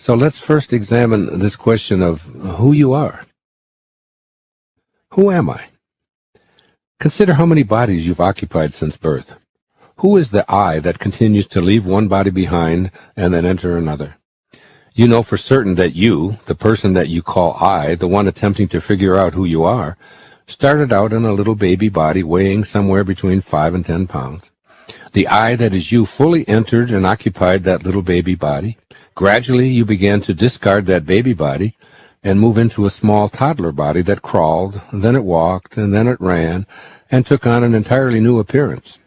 So let's first examine this question of who you are. Who am I? Consider how many bodies you've occupied since birth. Who is the I that continues to leave one body behind and then enter another? You know for certain that you, the person that you call I, the one attempting to figure out who you are, started out in a little baby body weighing somewhere between 5 and 10 pounds. The I that is you fully entered and occupied that little baby body. Gradually, you began to discard that baby body and move into a small toddler body that crawled, then it walked, and then it ran, and took on an entirely new appearance.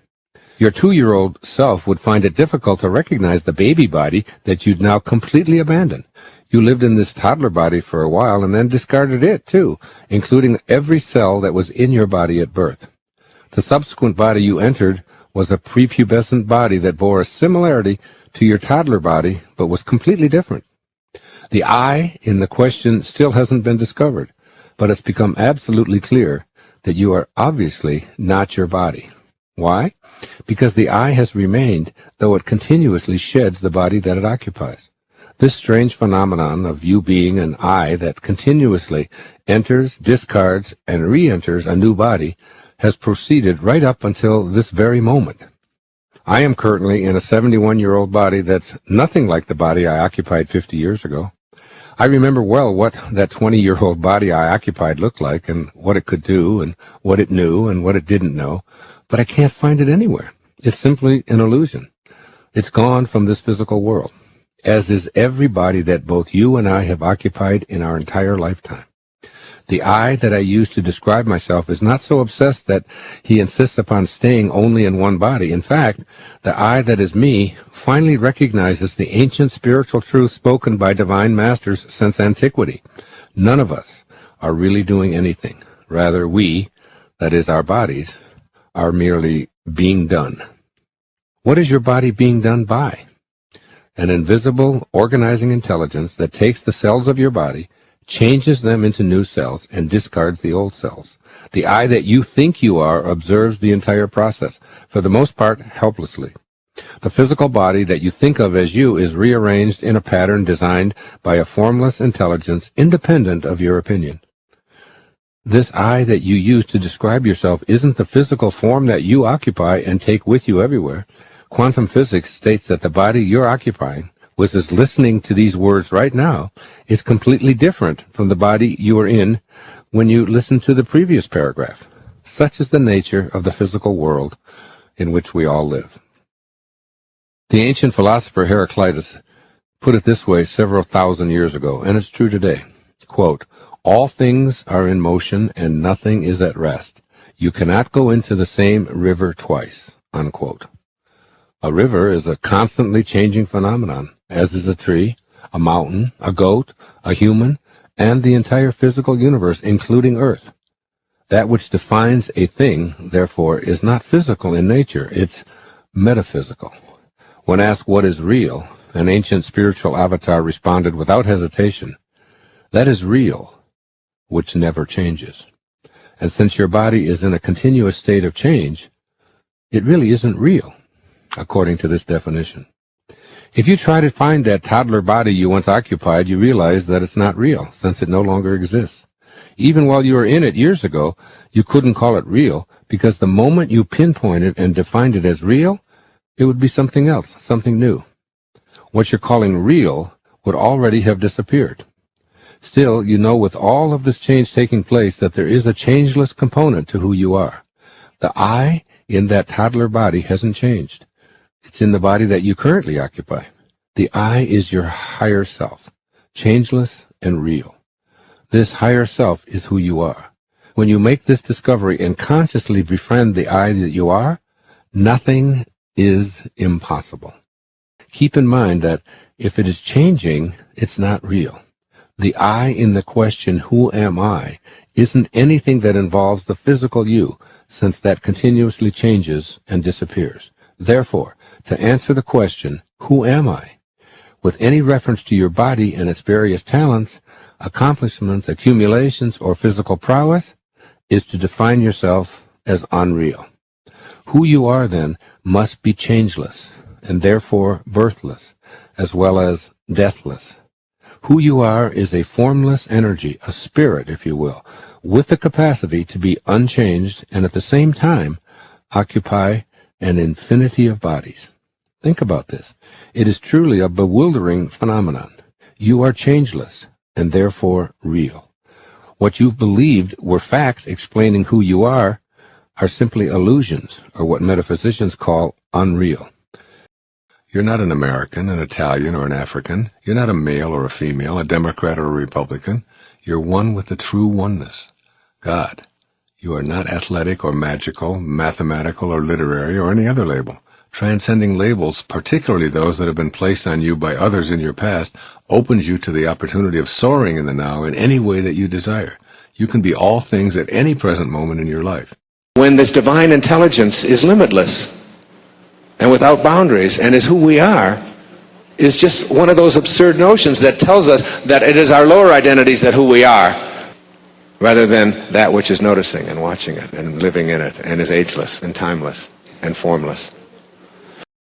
Your 2-year-old self would find it difficult to recognize the baby body that you'd now completely abandoned. You lived in this toddler body for a while and then discarded it, too, including every cell that was in your body at birth. The subsequent body you entered was a prepubescent body that bore a similarity to your toddler body, but was completely different. The I in the question still hasn't been discovered, but it's become absolutely clear that you are obviously not your body. Why? Because the I has remained, though it continuously sheds the body that it occupies. This strange phenomenon of you being an I that continuously enters, discards, and re-enters a new body has proceeded right up until this very moment. I am currently in a 71-year-old body that's nothing like the body I occupied 50 years ago. I remember well what that 20-year-old body I occupied looked like and what it could do and what it knew and what it didn't know, but I can't find it anywhere. It's simply an illusion. It's gone from this physical world, as is every body that both you and I have occupied in our entire lifetime. The I that I use to describe myself is not so obsessed that he insists upon staying only in one body. In fact, the I that is me finally recognizes the ancient spiritual truth spoken by divine masters since antiquity. None of us are really doing anything. Rather, we, that is our bodies, are merely being done. What is your body being done by? An invisible, organizing intelligence that takes the cells of your body, changes them into new cells, and discards the old cells. The I that you think you are observes the entire process, for the most part helplessly. The physical body that you think of as you is rearranged in a pattern designed by a formless intelligence independent of your opinion. This I that you use to describe yourself isn't the physical form that you occupy and take with you everywhere. Quantum physics states that the body you're occupying, which is listening to these words right now, is completely different from the body you were in when you listened to the previous paragraph. Such is the nature of the physical world in which we all live. The ancient philosopher Heraclitus put it this way several thousand years ago, and it's true today. Quote, "All things are in motion and nothing is at rest. You cannot go into the same river twice." Unquote. A river is a constantly changing phenomenon, as is a tree, a mountain, a goat, a human, and the entire physical universe, including Earth. That which defines a thing, therefore, is not physical in nature, it's metaphysical. When asked what is real, an ancient spiritual avatar responded without hesitation, "That is real, which never changes." And since your body is in a continuous state of change, it really isn't real, according to this definition. If you try to find that toddler body you once occupied, you realize that it's not real, since it no longer exists. Even while you were in it years ago, you couldn't call it real, because the moment you pinpointed and defined it as real, it would be something else, something new. What you're calling real would already have disappeared. Still, you know with all of this change taking place that there is a changeless component to who you are. The I in that toddler body hasn't changed. It's in the body that you currently occupy. The I is your higher self, changeless and real. This higher self is who you are. When you make this discovery and consciously befriend the I that you are, nothing is impossible. Keep in mind that if it is changing, it's not real. The I in the question, "Who am I?" isn't anything that involves the physical you, since that continuously changes and disappears. Therefore, to answer the question, "Who am I?" with any reference to your body and its various talents, accomplishments, accumulations, or physical prowess, is to define yourself as unreal. Who you are, then, must be changeless, and therefore birthless, as well as deathless. Who you are is a formless energy, a spirit, if you will, with the capacity to be unchanged and at the same time occupy an infinity of bodies. Think about this. It is truly a bewildering phenomenon. You are changeless and therefore real. What you've believed were facts explaining who you are simply illusions, or what metaphysicians call unreal. You're not an American, an Italian, or an African. You're not a male or a female, a Democrat or a Republican. You're one with the true oneness, God. You are not athletic or magical, mathematical or literary, or any other label. Transcending labels, particularly those that have been placed on you by others in your past, opens you to the opportunity of soaring in the now in any way that you desire. You can be all things at any present moment in your life. When this divine intelligence is limitless and without boundaries and is who we are, is just one of those absurd notions that tells us that it is our lower identities that who we are, rather than that which is noticing and watching it and living in it and is ageless and timeless and formless.